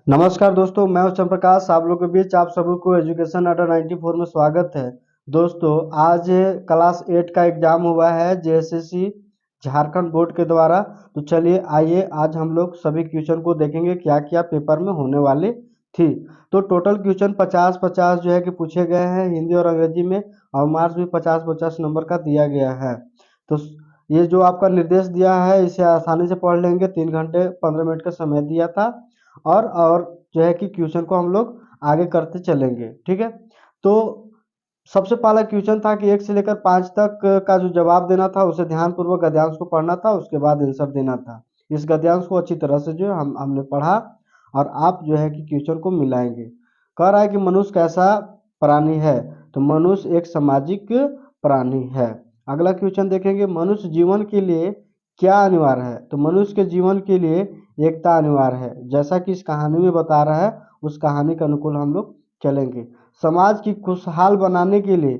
नमस्कार दोस्तों, मैं उत्तम प्रकाश आप लोगों के बीच आप सभी को एजुकेशन अड्डा 94 में स्वागत है। दोस्तों, आज क्लास 8 का एग्जाम हुआ है जेएसएससी झारखंड बोर्ड के द्वारा। तो चलिए आइए आज हम लोग सभी क्वेश्चन को देखेंगे क्या क्या पेपर में होने वाली थी। तो टोटल क्वेश्चन 50-50 जो है कि पूछे गए हैं हिंदी और अंग्रेजी में, और मार्क्स भी 50-50 नंबर का दिया गया है। तो ये जो आपका निर्देश दिया है इसे आसानी से पढ़ लेंगे। 3 घंटे 15 मिनट का समय दिया था, और जो है कि क्वेश्चन को हम लोग आगे करते चलेंगे। ठीक है, तो सबसे पहला क्वेश्चन था कि 1 से लेकर 5 तक का जो जवाब देना था उसे ध्यानपूर्वक गद्यांश को पढ़ना था, उसके बाद आंसर देना था। इस गद्यांश को अच्छी तरह से जो है हमने पढ़ा, और आप जो है कि क्वेश्चन को मिलाएंगे। कह रहा है कि मनुष्य कैसा प्राणी है, तो मनुष्य एक सामाजिक प्राणी है। अगला क्वेश्चन देखेंगे, मनुष्य जीवन के लिए क्या अनिवार्य है, तो मनुष्य के जीवन के लिए एकता अनिवार्य है। जैसा कि इस कहानी में बता रहा है उस कहानी के अनुकूल हम लोग चलेंगे। समाज की खुशहाल बनाने के लिए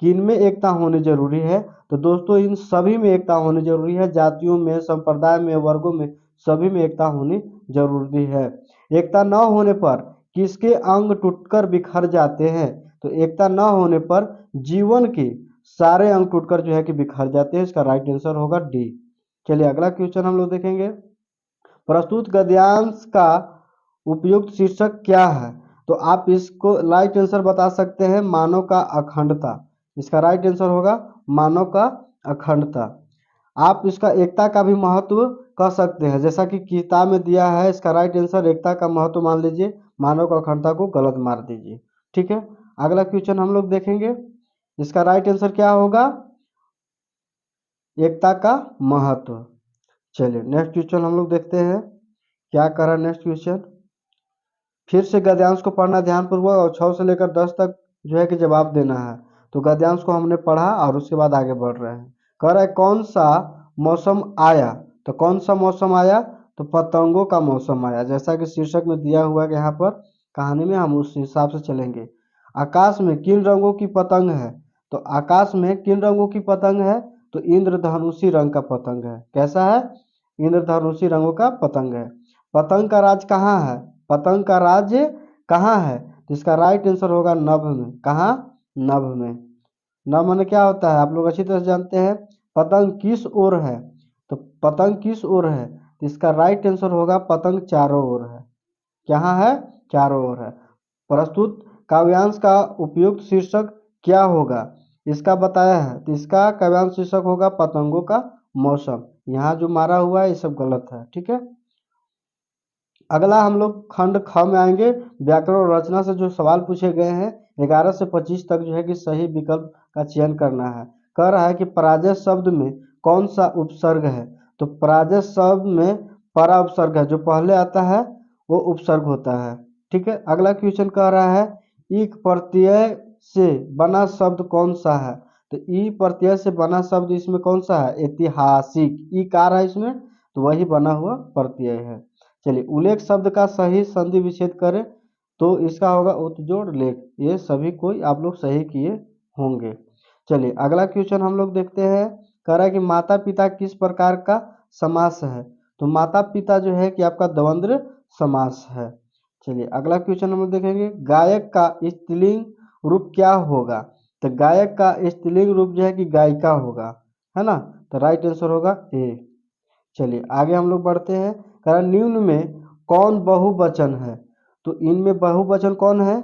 किन में एकता होनी जरूरी है, तो दोस्तों इन सभी में एकता होनी जरूरी है। जातियों में, संप्रदाय में, वर्गों में, सभी में एकता होनी जरूरी है। एकता न होने पर किसके अंग टूटकर बिखर जाते हैं, तो एकता न होने पर जीवन के सारे अंग टूटकर जो है कि बिखर जाते हैं। इसका राइट आंसर होगा डी। चलिए अगला क्वेश्चन हम लोग देखेंगे, प्रस्तुत गद्यांश का उपयुक्त शीर्षक क्या है, तो आप इसको राइट आंसर बता सकते हैं मानव का अखंडता। इसका राइट आंसर होगा मानव का अखंडता। आप इसका एकता का भी महत्व कह सकते हैं, जैसा कि किताब में दिया है। इसका राइट आंसर एकता का महत्व मान लीजिए, मानव का अखंडता को गलत मार दीजिए। ठीक है, अगला क्वेश्चन हम लोग देखेंगे, इसका राइट आंसर क्या होगा, एकता का महत्व। चलिए नेक्स्ट क्वेश्चन हम लोग देखते हैं क्या कर रहा है नेक्स्ट क्वेश्चन। फिर से गद्यांश को पढ़ना ध्यानपूर्वक, और 6 से लेकर 10 तक जो है कि जवाब देना है। तो गद्यांश को हमने पढ़ा और उसके बाद आगे बढ़ रहे हैं। कह रहा है कौन सा मौसम आया, तो कौन सा मौसम आया, तो पतंगों का मौसम आया। जैसा कि शीर्षक में दिया हुआ है यहाँ पर, कहानी में हम उस हिसाब से चलेंगे। आकाश में किन रंगों की पतंग है, तो आकाश में किन रंगों की पतंग है, तो इंद्रधनुषी रंग का पतंग है। कैसा है, इंद्रधनुषी रंगों का पतंग है। पतंग का राज कहाँ है, पतंग का राज्य कहाँ है, तो इसका राइट आंसर होगा नभ में। कहाँ, नभ में। नभ माने क्या होता है आप लोग अच्छी तरह से जानते हैं। पतंग किस ओर है, तो पतंग किस ओर है, तो इसका राइट आंसर होगा पतंग चारों ओर है। कहाँ है, चारों ओर है। प्रस्तुत काव्यांश का उपयुक्त शीर्षक क्या होगा, इसका बताया है, तो इसका काव्यांश शीर्षक होगा पतंगों का मौसम। यहाँ जो मारा हुआ है ये सब गलत है। ठीक है, अगला हम लोग खंड ख में आएंगे। व्याकरण और रचना से जो सवाल पूछे गए हैं 11 से 25 तक जो है कि सही विकल्प का चयन करना है। कह रहा है कि पराजय शब्द में कौन सा उपसर्ग है, तो पराजय शब्द में परा उपसर्ग है, जो पहले आता है वो उपसर्ग होता है। ठीक है, अगला क्वेश्चन कह रहा है ईक प्रत्यय से बना शब्द कौन सा है, तो ई प्रत्यय से बना शब्द इसमें कौन सा है, ऐतिहासिक। ई कार है इसमें, तो वही बना हुआ प्रत्यय है। चलिए उल्लेख शब्द का सही संधि विच्छेद करें, तो इसका होगा उत्जोड़ लेख। ये सभी कोई आप लोग सही किए होंगे। चलिए अगला क्वेश्चन हम लोग देखते हैं। कह रहा है कि माता पिता किस प्रकार का समास है, तो माता पिता जो है कि आपका द्वंद्व समास है। चलिए अगला क्वेश्चन हम लोग देखेंगे, गायक का स्त्रीलिंग रूप क्या होगा, तो गायक का स्त्रीलिंग रूप जो है कि गायिका होगा, है ना। तो राइट आंसर होगा ए। चलिए आगे हम लोग बढ़ते हैं। कारण निम्न में कौन बहुवचन है, तो इनमें बहुवचन कौन है,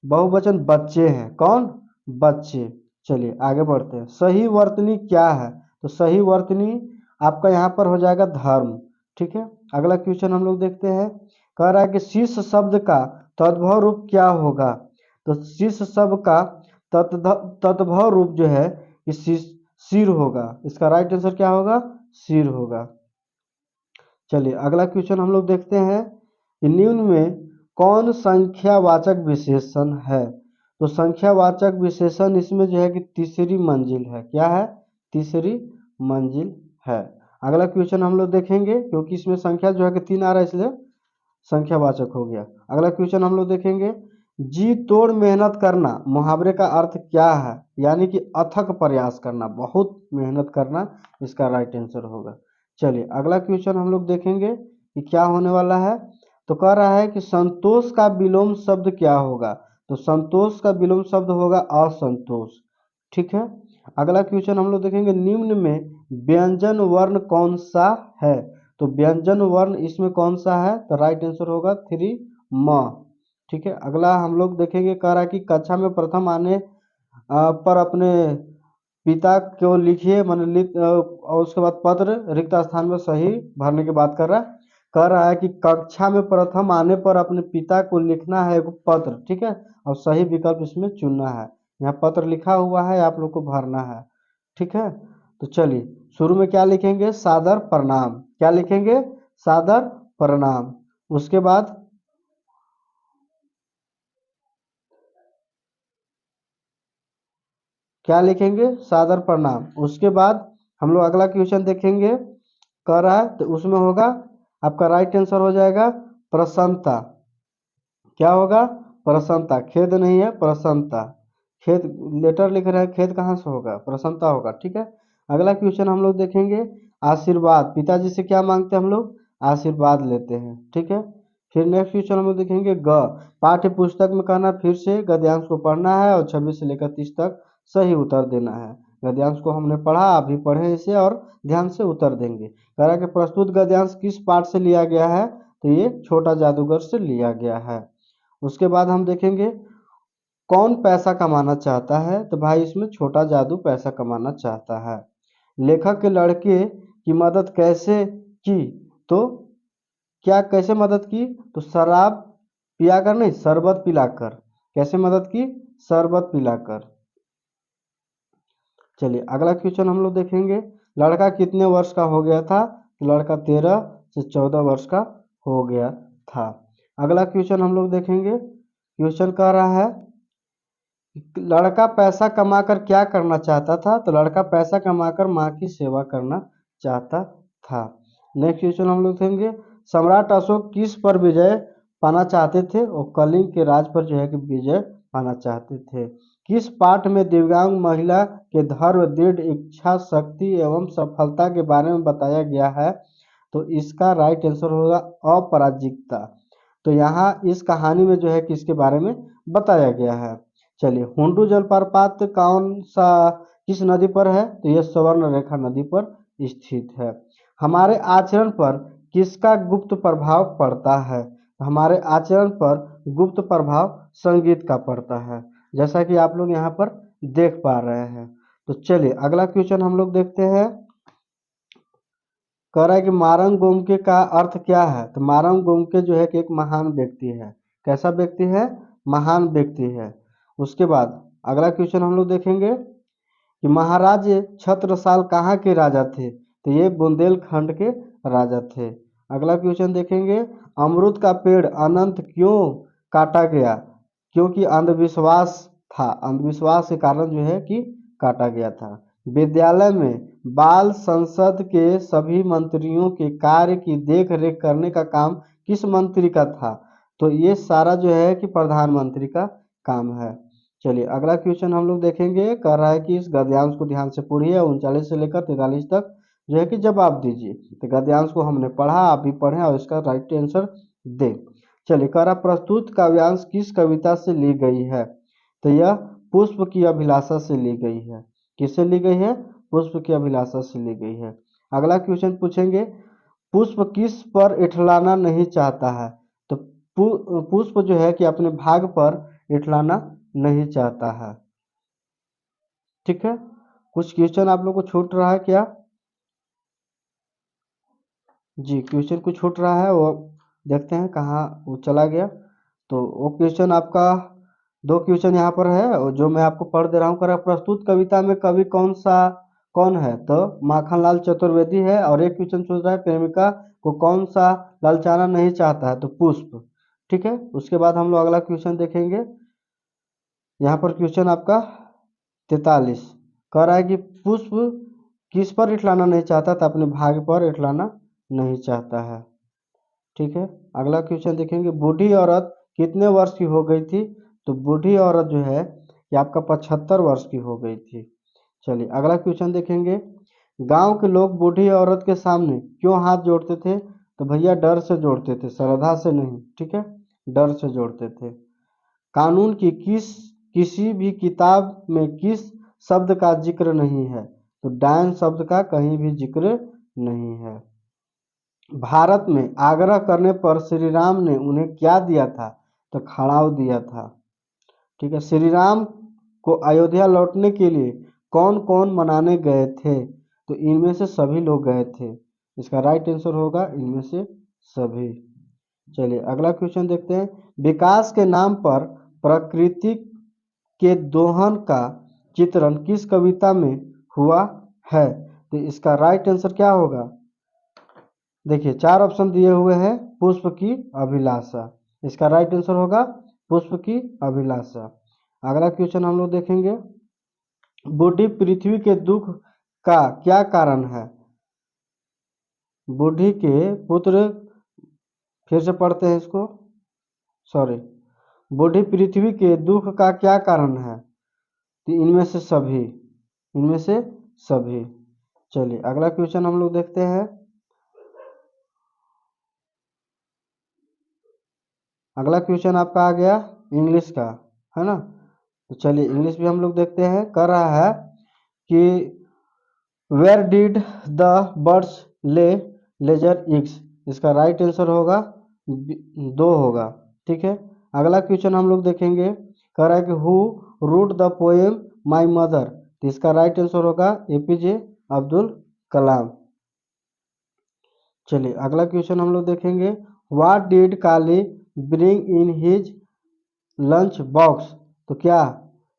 बहुवचन बच्चे हैं। कौन, बच्चे। चलिए आगे बढ़ते हैं। सही वर्तनी क्या है, तो सही वर्तनी आपका यहाँ पर हो जाएगा धर्म। ठीक है, अगला क्वेश्चन हम लोग देखते हैं। कह रहा है कि शिष्य शब्द का तद्भव रूप क्या होगा, तो शिष्य शब्द का तद्भव रूप जो है कि सिर होगा। इसका राइट आंसर क्या होगा, सिर होगा। चलिए अगला क्वेश्चन हम लोग देखते हैं कि निम्न में कौन संख्यावाचक विशेषण है, तो संख्यावाचक विशेषण इसमें जो है कि तीसरी मंजिल है। क्या है, तीसरी मंजिल है। अगला क्वेश्चन हम लोग देखेंगे, क्योंकि इसमें संख्या जो है कि 3 आ रहा है इसलिए संख्यावाचक हो गया। अगला क्वेश्चन हम लोग देखेंगे, जी तोड़ मेहनत करना मुहावरे का अर्थ क्या है, यानी कि अथक प्रयास करना, बहुत मेहनत करना। इसका राइट आंसर होगा। चलिए अगला क्वेश्चन हम लोग देखेंगे कि क्या होने वाला है, तो कह रहा है कि संतोष का विलोम शब्द क्या होगा। तो संतोष का विलोम शब्द होगा असंतोष। ठीक है। अगला क्वेश्चन हम लोग देखेंगे, निम्न में व्यंजन वर्ण कौन सा है। तो व्यंजन वर्ण इसमें कौन सा है, तो राइट आंसर होगा 3 म। ठीक है। अगला हम लोग देखेंगे, कह रहा है कि कक्षा में प्रथम आने पर अपने पिता को लिखिए, मैंने और उसके बाद पत्र रिक्त स्थान में सही भरने की बात कर रहा है। कह रहा है कि कक्षा में प्रथम आने पर अपने पिता को लिखना है एक पत्र। ठीक है। और सही विकल्प इसमें चुनना है। यहाँ पत्र लिखा हुआ है, आप लोग को भरना है। ठीक है। तो चलिए शुरू में क्या लिखेंगे, सादर प्रणाम। क्या लिखेंगे, सादर प्रणाम। उसके बाद क्या लिखेंगे, सादर प्रणाम। उसके बाद हम लोग अगला क्वेश्चन देखेंगे, कह रहा है तो उसमें होगा आपका राइट आंसर हो जाएगा प्रसन्नता। क्या होगा, प्रसन्नता। खेद नहीं है, प्रसन्नता। खेद लेटर लिख रहे हैं, खेद कहाँ से होगा, प्रसन्नता होगा। ठीक है। अगला क्वेश्चन हम लोग देखेंगे, आशीर्वाद। पिताजी से क्या मांगते हैं हम लोग, आशीर्वाद लेते हैं। ठीक है। फिर नेक्स्ट क्वेश्चन हम लोग देखेंगे, ग। पाठ्य पुस्तक में कहना फिर से गद्यांश को पढ़ना है और 26 से लेकर 30 तक सही उत्तर देना है। गद्यांश को हमने पढ़ा, आप भी पढ़े इसे और ध्यान से उत्तर देंगे। कह रहा है कि प्रस्तुत गद्यांश किस पाठ से लिया गया है, तो ये छोटा जादूगर से लिया गया है। उसके बाद हम देखेंगे, कौन पैसा कमाना चाहता है, तो भाई इसमें छोटा जादू पैसा कमाना चाहता है। लेखक के लड़के की मदद कैसे की, तो क्या कैसे मदद की, तो शराब पिलाकर नहीं, शरबत पिलाकर। कैसे मदद की, शरबत पिलाकर। चलिए अगला क्वेश्चन हम लोग देखेंगे, लड़का कितने वर्ष का हो गया था, तो लड़का 13 से 14 वर्ष का हो गया था। अगला क्वेश्चन हम लोग देखेंगे, क्वेश्चन कह रहा है, लड़का पैसा कमाकर क्या करना चाहता था, तो लड़का पैसा कमाकर माँ की सेवा करना चाहता था। नेक्स्ट क्वेश्चन हम लोग देखेंगे, सम्राट अशोक किस पर विजय पाना चाहते थे, और कलिंग के राज पर जो है कि विजय पाना चाहते थे। किस पाठ में दिव्यांग महिला के धैर्य, दृढ़ इच्छा शक्ति एवं सफलता के बारे में बताया गया है, तो इसका राइट आंसर होगा अपराजिकता। तो यहाँ इस कहानी में जो है कि इसके बारे में बताया गया है। चलिए, हुंडू जलप्रपात कौन सा किस नदी पर है, तो यह स्वर्ण रेखा नदी पर स्थित है। हमारे आचरण पर किसका गुप्त प्रभाव पड़ता है, हमारे आचरण पर गुप्त प्रभाव संगीत का पड़ता है, जैसा कि आप लोग यहाँ पर देख पा रहे हैं। तो चलिए अगला क्वेश्चन हम लोग देखते हैं, कह रहा है कि मारंग गोमके का अर्थ क्या है, तो मारंग गोमके जो है कि एक महान व्यक्ति है। कैसा व्यक्ति है, महान व्यक्ति है। उसके बाद अगला क्वेश्चन हम लोग देखेंगे कि महाराज छत्रसाल कहाँ के राजा थे, तो ये बुंदेलखंड के राजा थे। अगला क्वेश्चन देखेंगे, अमरूद का पेड़ अनंत क्यों काटा गया, क्योंकि अंधविश्वास था, अंधविश्वास के कारण जो है कि काटा गया था। विद्यालय में बाल संसद के सभी मंत्रियों के कार्य की देख रेख करने का काम किस मंत्री का था, तो ये सारा जो है कि प्रधानमंत्री का काम है। चलिए अगला क्वेश्चन हम लोग देखेंगे, कह रहा है कि इस गद्यांश को ध्यान से पढ़िए, 39 से लेकर 43 तक जो है कि जवाब दीजिए। तो गद्यांश को हमने पढ़ा, आप भी पढ़ें और इसका राइट आंसर दें। चलिए, कह रहा प्रस्तुत काव्यांश किस कविता से ली गई है, तो यह पुष्प की अभिलाषा से ली गई है। किससे ली गई है, पुष्प की अभिलाषा से ली गई है। अगला क्वेश्चन पूछेंगे, पुष्प किस पर इठलाना नहीं चाहता है, तो पुष्प जो है कि अपने भाग पर इठलाना नहीं चाहता है। ठीक है। कुछ क्वेश्चन आप लोग को छूट रहा है क्या, जी क्वेश्चन कुछ छूट रहा है, वो देखते हैं कहाँ वो चला गया। तो वो क्वेश्चन आपका, दो क्वेश्चन यहाँ पर है और जो मैं आपको पढ़ दे रहा हूँ, कर प्रस्तुत कविता में कवि कौन है, तो माखनलाल चतुर्वेदी है। और एक क्वेश्चन पूछ रहा है, प्रेमिका को कौन सा ललचाना नहीं चाहता है, तो पुष्प। ठीक है। उसके बाद हम लोग अगला क्वेश्चन देखेंगे, यहाँ पर क्वेश्चन आपका 43 कह रहा है कि पुष्प किस पर इठलाना नहीं चाहता था, अपने भाग पर इठलाना नहीं चाहता है। ठीक है। अगला क्वेश्चन देखेंगे, बूढ़ी औरत कितने वर्ष की हो गई थी, तो बूढ़ी औरत जो है ये आपका 75 वर्ष की हो गई थी। चलिए अगला क्वेश्चन देखेंगे, गांव के लोग बूढ़ी औरत के सामने क्यों हाथ जोड़ते थे, तो भैया डर से जोड़ते थे, श्रद्धा से नहीं, ठीक है, डर से जोड़ते थे। कानून की किसी भी किताब में किस शब्द का जिक्र नहीं है? तो डायन शब्द का कहीं भी जिक्र नहीं है। भारत में आग्रह करने पर श्री राम ने उन्हें क्या दिया था? तो खड़ाऊ दिया था, ठीक है। श्री राम को अयोध्या लौटने के लिए कौन कौन मनाने गए थे? तो इनमें से सभी लोग गए थे। इसका राइट आंसर होगा इनमें से सभी। चलिए अगला क्वेश्चन देखते हैं। विकास के नाम पर प्रकृति के दोहन का चित्रण किस कविता में हुआ है? तो इसका राइट आंसर क्या होगा? देखिए 4 ऑप्शन दिए हुए हैं। पुष्प की अभिलाषा, इसका राइट आंसर होगा पुष्प की अभिलाषा। अगला क्वेश्चन हम लोग देखेंगे। बूढ़ी पृथ्वी के दुख का क्या कारण है? बूढ़ी के पुत्र, फिर से पढ़ते हैं इसको, सॉरी, बूढ़ी पृथ्वी के दुख का क्या कारण है? तो इनमें से सभी, इनमें से सभी। चलिए अगला क्वेश्चन हम लोग देखते हैं। अगला क्वेश्चन आपका आ गया इंग्लिश का, है ना। तो चलिए इंग्लिश भी हम लोग देखते हैं। कह रहा है कि वेयर डिड द बर्ड्स ले लेजर एग्स? इसका राइट आंसर होगा 2 होगा, ठीक है। अगला क्वेश्चन हम लोग देखेंगे। कह रहा है कि who wrote the poem my mother? तो इसका राइट आंसर होगा एपीजे अब्दुल कलाम। चलिए अगला क्वेश्चन हम लोग देखेंगे। What did Kali bring in his lunch box? तो क्या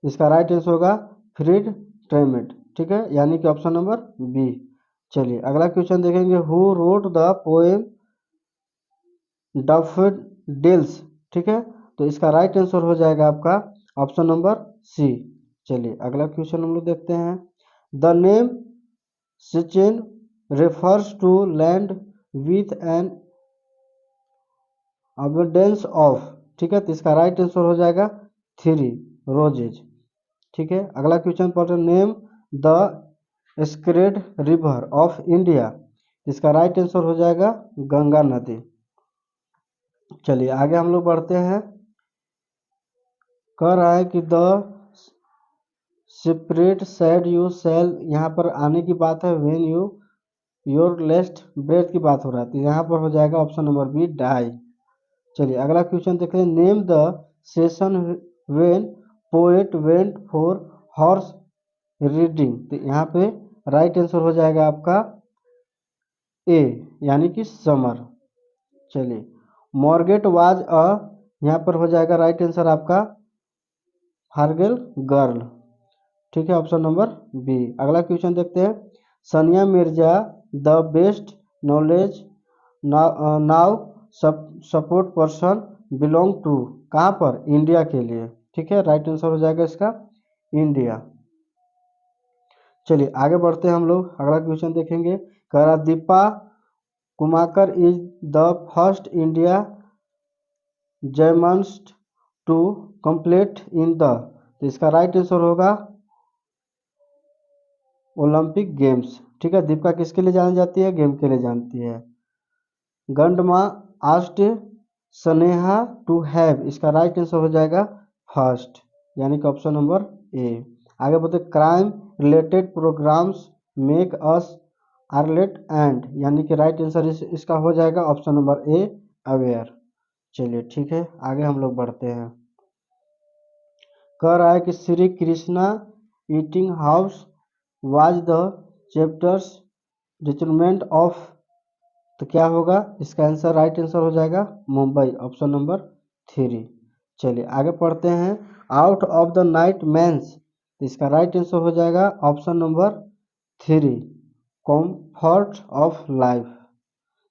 इसका राइट आंसर होगा फ्रीड ट्रेमेट, ठीक है, यानी कि ऑप्शन नंबर बी। चलिए अगला क्वेश्चन देखेंगे। Who wrote the poem daffodils? ठीक है, तो इसका राइट आंसर हो जाएगा आपका ऑप्शन नंबर सी। चलिए अगला क्वेश्चन हम लोग देखते हैं। द नेम सिचेन refers to land with an abundance of, ठीक है, तो इसका राइट आंसर हो जाएगा 3 रोजेज, ठीक है। अगला क्वेश्चन पढ़ रहे, name the sacred river of India? इसका राइट आंसर हो जाएगा गंगा नदी। चलिए आगे हम लोग बढ़ते हैं। कह रहा है कि the separate said you sell, यहाँ पर आने की बात है when you your last breath की बात हो रहा है, तो यहाँ पर हो जाएगा ऑप्शन नंबर बी डाई। चलिए अगला क्वेश्चन देखते हैं। Name the session when poet went for horse reading? तो यहाँ पे राइट आंसर हो जाएगा आपका ए, यानी कि समर। चलिए मॉर्गेट वाज अ, यहाँ पर हो जाएगा राइट आंसर आपका फारगेल गर्ल, ठीक है, ऑप्शन नंबर बी। अगला क्वेश्चन देखते हैं। Sania Mirza the best knowledge now support person belong to, कहाँ पर? इंडिया के लिए, ठीक है, राइट आंसर हो जाएगा इसका इंडिया। चलिए आगे बढ़ते हैं हम लोग। अगला क्वेश्चन देखेंगे। कह रहा Dipa Karmakar is the first India gymnast to complete in the, तो इसका राइट आंसर होगा ओलंपिक गेम्स, ठीक है। दीपिका किसके लिए जानी जाती है? गेम के लिए जानती है। गंडमा आस्ट स्नेहा टू हैव, इसका राइट आंसर हो जाएगा फर्स्ट, यानी कि ऑप्शन नंबर ए। आगे बढ़ते, crime related programs make us alert and, यानी कि राइट आंसर इसका हो जाएगा ऑप्शन नंबर ए अवेयर। चलिए ठीक है आगे हम लोग बढ़ते हैं। कह रहा है कि Shri Krishna eating house was the chapters determinant of, तो क्या होगा इसका आंसर? राइट आंसर हो जाएगा मुंबई, ऑप्शन नंबर 3। चलिए आगे पढ़ते हैं। Out of the night mains, तो इसका राइट आंसर हो जाएगा option number 3 comfort of life.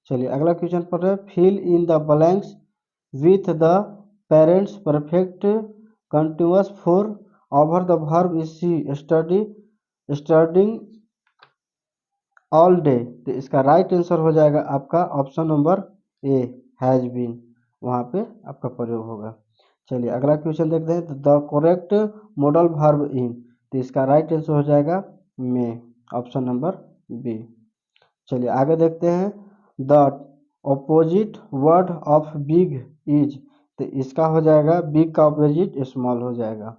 चलिए अगला क्वेश्चन पढ़ रहे हैं। Fill in the blanks with the present perfect continuous for over the verb is see study studying all day, तो इसका राइट आंसर हो जाएगा आपका option number A has been, वहाँ पे आपका प्रयोग होगा। चलिए अगला क्वेश्चन देखते हैं। The correct modal verb in, तो इसका राइट आंसर हो जाएगा मे, ऑप्शन नंबर बी। चलिए आगे देखते हैं। The opposite word of big is, तो इसका हो जाएगा बिग का ऑपोजिट स्मॉल हो जाएगा।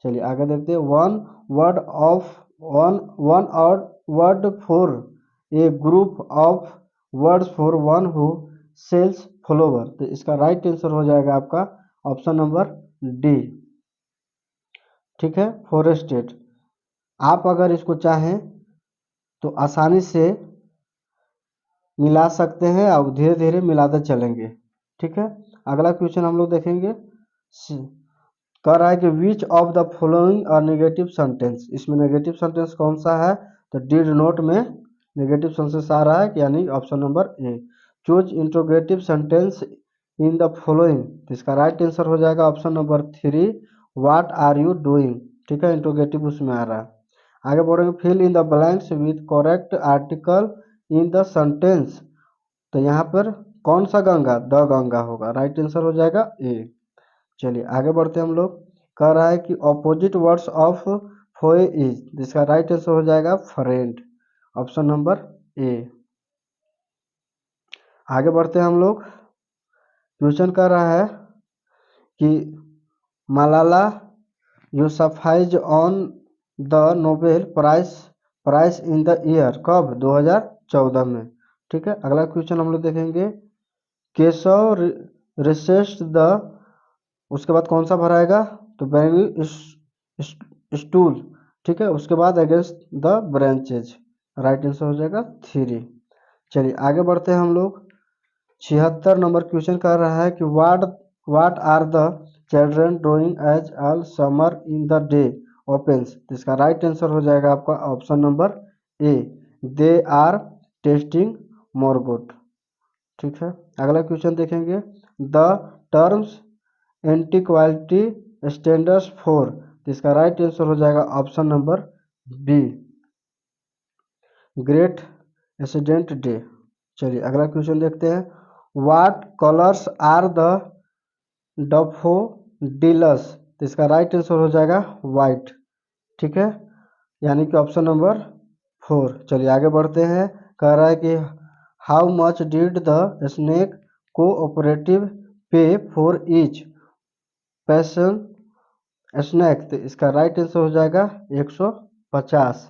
चलिए आगे देखते हैं। वर्ड ऑफ वन वन और word for a group of words for one who sells flower, तो इसका राइट आंसर हो जाएगा आपका ऑप्शन नंबर डी। ठीक है, फोरेस्टेड। आप अगर इसको चाहें तो आसानी से मिला सकते हैं और धीरे धीरे मिलाते चलेंगे। ठीक है, अगला क्वेश्चन हम लोग देखेंगे। कह रहा है कि which of the following are negative sentence, इसमें नेगेटिव सेंटेंस कौन सा है, तो डिड नोट में नेगेटिव सेंटेंस आ रहा है, यानी option number A. Choose interrogative sentence in the following, तो इसका राइट आंसर हो जाएगा option number 3, what are you doing. ठीक है, इंट्रोगेटिव उसमें आ रहा है। आगे बढ़ेंगे। Fill in the blanks with correct article in the sentence, तो यहाँ पर कौन सा गंगा, द गंगा होगा, राइट आंसर हो जाएगा ए। चलिए आगे बढ़ते हैं हम लोग। कह रहा है कि ऑपोजिट वर्ड्स ऑफ फोए इज, जिसका राइट आंसर हो जाएगा फ्रेंड, ऑप्शन नंबर ए। आगे बढ़ते हैं हम लोग। क्वेश्चन कर रहा है कि Malala Yousafzai on the nobel prize in the year, कब, 2014 में। ठीक है, अगला क्वेश्चन हम लोग देखेंगे। केशव रिसेस्ड द, उसके बाद कौन सा भराएगा, तो बैंगनी स्टूल। ठीक है, उसके बाद against the branches, right answer हो जाएगा 3। चलिए आगे बढ़ते हैं हम लोग। 76 नंबर क्वेश्चन कर रहा है कि what are the children doing as all summer in the day opens, इसका राइट आंसर हो जाएगा आपका option number A, they are testing मोरगोट। ठीक है, अगला क्वेश्चन देखेंगे। द टर्म्स एंटीक्वालिटी स्टैंडर्ड्स फॉर, इसका राइट आंसर हो जाएगा option number B, great accident day. चलिए अगला क्वेश्चन देखते हैं। What colours are the daffodils, तो इसका राइट आंसर हो जाएगा वाइट। ठीक है, यानी कि ऑप्शन नंबर 4। चलिए आगे बढ़ते हैं। कह रहा है कि how much did the snake cooperative पे फॉर ईच पैशन स्नैक, तो इसका राइट आंसर हो जाएगा 150।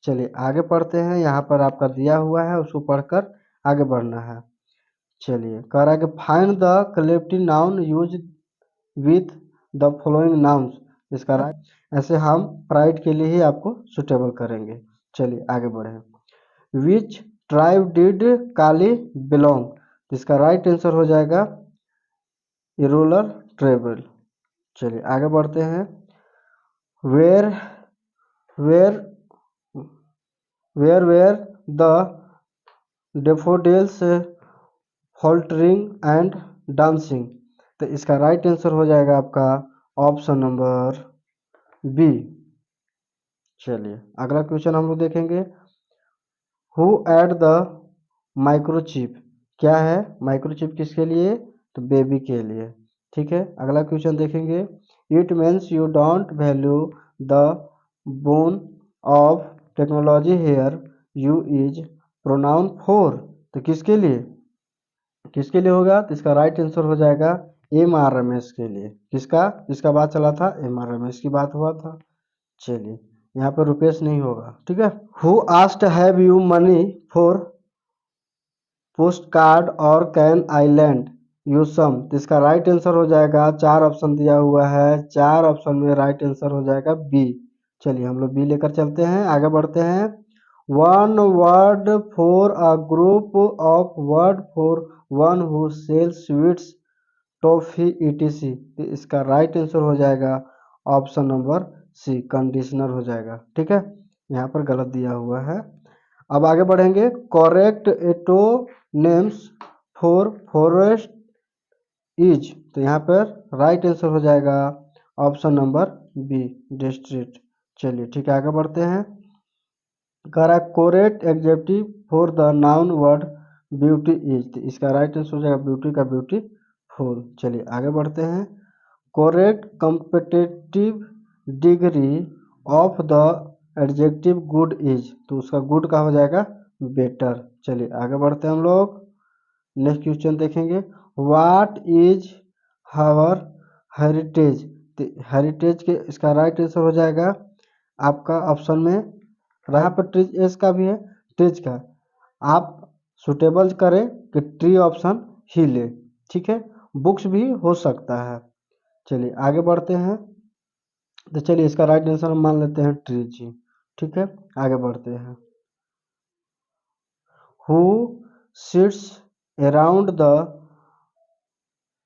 चलिए आगे पढ़ते हैं। यहाँ पर आपका दिया हुआ है, उसको पढ़कर आगे बढ़ना है। चलिए कह रहा है कि find the collective noun use with the following nouns, इसका राइट, ऐसे हम प्राइड के लिए ही आपको सुटेबल करेंगे। चलिए आगे बढ़े। Which tribe did Kali belong, इसका राइट आंसर हो जाएगा रूरल ट्राइबल। चलिए आगे बढ़ते हैं। Where where where the daffodils faltering and dancing, तो इसका राइट आंसर हो जाएगा आपका ऑप्शन नंबर बी। चलिए अगला क्वेश्चन हम लोग देखेंगे। हु एड द माइक्रोचिप, क्या है माइक्रोचिप, किसके लिए, तो बेबी के लिए। ठीक है, अगला क्वेश्चन देखेंगे। It means you don't value the bone of technology here, you is pronoun for, तो किसके लिए होगा, तो इसका राइट आंसर हो जाएगा एम आर रमेश के लिए। किसका बात चला था, एम आर रमेश की बात हुआ था। चलिए यहाँ पर रुपेश नहीं होगा। ठीक है। Who asked have you money for post card और can I lend you some, तो इसका राइट आंसर हो जाएगा, 4 ऑप्शन दिया हुआ है, 4 ऑप्शन में राइट आंसर हो जाएगा बी। चलिए हम लोग बी लेकर चलते हैं, आगे बढ़ते हैं। One word for a group of word for one who sell sweets toffee etc, तो इसका राइट आंसर हो जाएगा ऑप्शन नंबर सी, कंडीशनर हो जाएगा। ठीक है, यहाँ पर गलत दिया हुआ है। अब आगे बढ़ेंगे। करेक्ट एटोनेम्स फॉर फॉरेस्ट इज, तो यहाँ पर राइट आंसर हो जाएगा ऑप्शन नंबर बी, डिस्ट्रिक्ट। चलिए ठीक है, आगे बढ़ते हैं। कह रहा है correct executive for the noun word beauty is, तो इसका राइट आंसर हो जाएगा ब्यूटी का ब्यूटीफुल। चलिए आगे बढ़ते हैं। Correct competitive degree of the adjective good is, तो उसका गुड का हो जाएगा बेटर। चलिए आगे बढ़ते हैं हम लोग। नेक्स्ट क्वेश्चन देखेंगे, what is our heritage. Heritage के इसका राइट आंसर हो जाएगा आपका ऑप्शन में, यहाँ पर ट्रीज एस का भी है, ट्रीज का आप सुटेबल करें कि ट्री ऑप्शन ही ले, ठीक है, बुक्स भी हो सकता है। चलिए आगे बढ़ते हैं, तो चलिए इसका राइट आंसर हम मान लेते हैं ट्रीज, ठीक है, आगे बढ़ते हैं। Who sits around the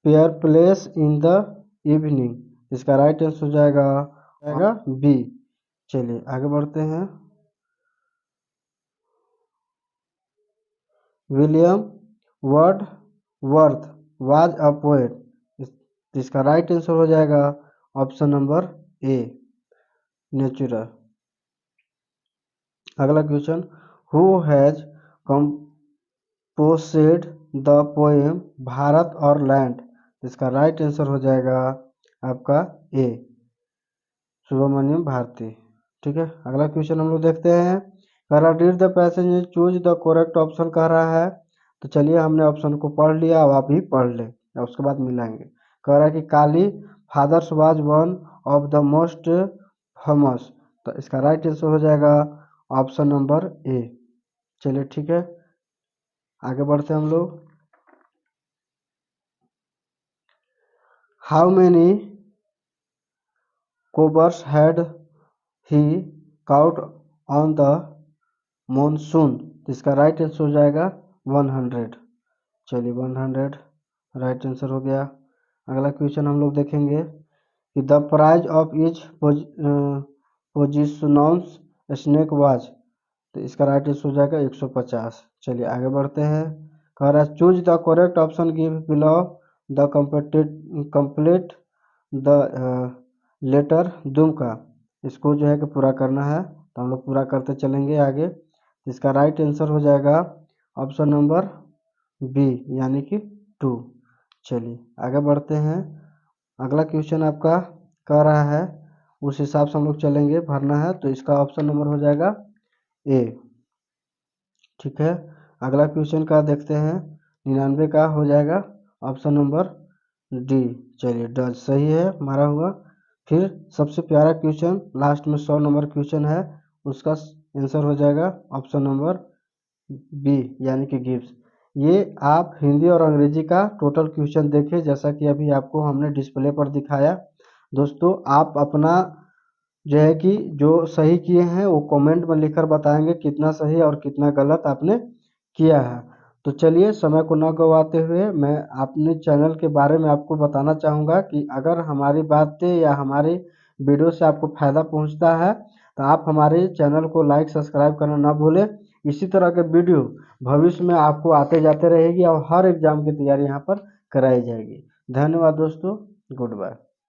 fire place in the evening, इसका राइट आंसर हो जाएगा बी। चलिए आगे बढ़ते हैं। William Wordsworth was a poet, इसका राइट आंसर हो जाएगा ऑप्शन नंबर ए, नेचुरल। अगला question, who has composed the poem Bharat और लैंड, इसका राइट आंसर हो जाएगा आपका ए, सुब्रमण्यम भारती, ठीक है। अगला क्वेश्चन हम लोग देखते हैं, कह रहा read the passage choose the correct option कह रहा है। तो चलिए हमने ऑप्शन को पढ़ लिया, अब आप भी पढ़ ले, उसके बाद मिलाएंगे। कह रहा है कि Kali fathers was one of the most famous, तो इसका राइट आंसर हो जाएगा ऑप्शन नंबर ए। चलिए ठीक है, आगे बढ़ते हैं हम लोग। How many cobras had he caught on the monsoon, इसका राइट आंसर हो जाएगा 100। चलिए 100 राइट आंसर हो गया। अगला क्वेश्चन हम लोग देखेंगे कि the prize of each positions snake watch, तो इसका राइट आंसर हो जाएगा 150। चलिए आगे बढ़ते हैं। कह रहा है choose the correct option give below the complete the letter दुमका, इसको जो है कि पूरा करना है, तो हम लोग पूरा करते चलेंगे आगे। इसका राइट आंसर हो जाएगा ऑप्शन नंबर बी यानी कि 2। चलिए आगे बढ़ते हैं। अगला क्वेश्चन आपका कह रहा है उस हिसाब से हम लोग चलेंगे, भरना है, तो इसका ऑप्शन नंबर हो जाएगा ए, ठीक है। अगला क्वेश्चन का देखते हैं, 99 का हो जाएगा ऑप्शन नंबर डी। चलिए डज सही है मारा हुआ। फिर सबसे प्यारा क्वेश्चन लास्ट में 100 नंबर क्वेश्चन है, उसका आंसर हो जाएगा ऑप्शन नंबर बी यानी कि गिव्स। ये आप हिंदी और अंग्रेजी का टोटल क्वेश्चन देखें, जैसा कि अभी आपको हमने डिस्प्ले पर दिखाया। दोस्तों आप अपना जो है कि जो सही किए हैं वो कमेंट में लिखकर बताएंगे कितना सही और कितना गलत आपने किया है। तो चलिए समय को न गवाते हुए मैं अपने चैनल के बारे में आपको बताना चाहूँगा कि अगर हमारी बातें या हमारी वीडियो से आपको फ़ायदा पहुँचता है तो आप हमारे चैनल को लाइक सब्सक्राइब करना ना भूलें। इसी तरह के वीडियो भविष्य में आपको आते जाते रहेगी और हर एग्ज़ाम की तैयारी यहाँ पर कराई जाएगी। धन्यवाद दोस्तों, गुड बाय।